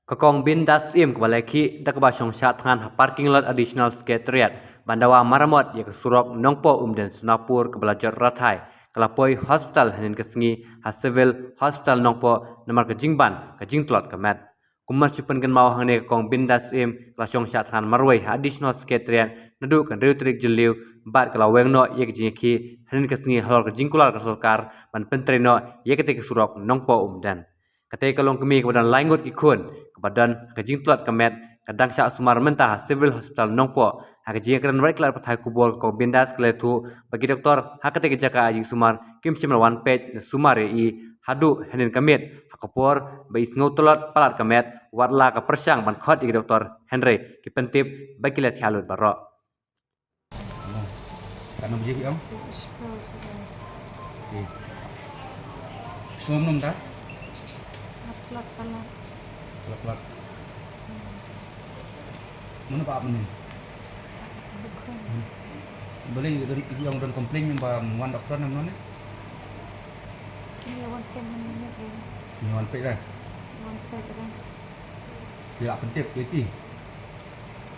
Kakong bin das im kebalaki dak basong shat ngan parking lot additional secretariat bandawa maramot ya surok nongpo umden sunapur kebelajar rathai kelapoi hospital hanin kesengi ha civil hospital nongpo namar ke jingban ke jingtlot ke met kumar sipen kan mau hangne kakong bin das im basong shat ngan marwai additional secretariat nadu kan reutrik jeliu bat kelaweng no ye jingki hanin kesengi halor ke jingkular ke solkar ban pentreno ye ketik surok nongpo umden ketika long kemi kepada langut ikun kepada kejing tuat kemet kadang syak sumar mentah civil hospital nongpo hakejing keren baik kelar pathai kubol ko bindas kletu bagi doktor hakete jaka aji sumar kim simel one page sumar i hadu henin kemet hakopor bais ngotolot palat kemet warla ka persang ban khot i doktor Henry kipentip bagi let halut barok Karena berjadi om. Suam nom tak? Kelak. Mana pak ni? Boleh yang dan komplain yang wan dokter nama ni? Ini wan pen mana ni? Ini wan pek lah. Wan pen kan. Tidak penting itu.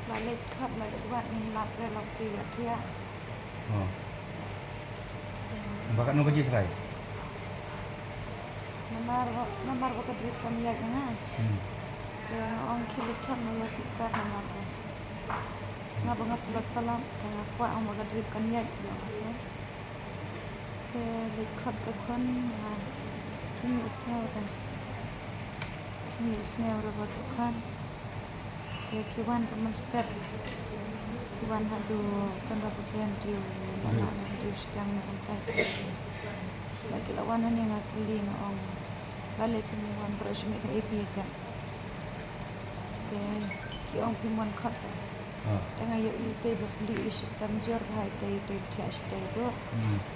Balik kat balik buat ni lap dah lap dia dia. Oh. Bakat nak kerja serai? Nomor bukan duit kami ya kan? Dia orang kilit kan ya sister nomor tu. Ngapa ngat pelan tengah kuat orang bukan duit kami ya. Dia lihat ke kon kini isnel kan. Kini isnel buat kan. Dia kiwan pemester. Kiwan hadu kan rapujian dia mana dia sedang mentai. Lagi lawanan yang akli na orang balik pimuan bersemi ke AP aja. Ki orang pimuan kat. Tengah ya itu beli isi tamjur hai itu charge itu.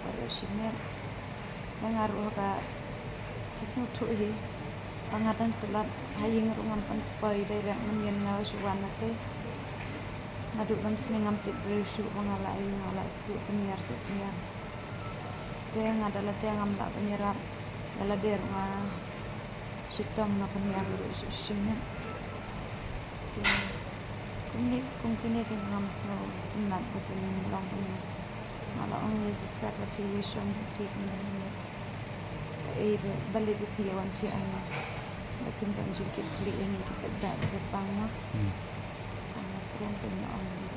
Bersemi. Tengah ruh ka kisah tu ini. Pangatan telat haying rungan panpai dari menyen ngawas suwan nate. Naduk dalam senengam tip berusu mengalai su penyiar. Dia adalah dia ngamla penyiar adalah dia rumah sitam na penyiar berusu sini. Kumkini kan ngamso tinat betul long penyiar. Malah orang Yesus tak lagi Yesus tik ni. Balik bukti awan ti ana. Lakin banjir kili ini kita dah berpangma. Karena kurang kena orang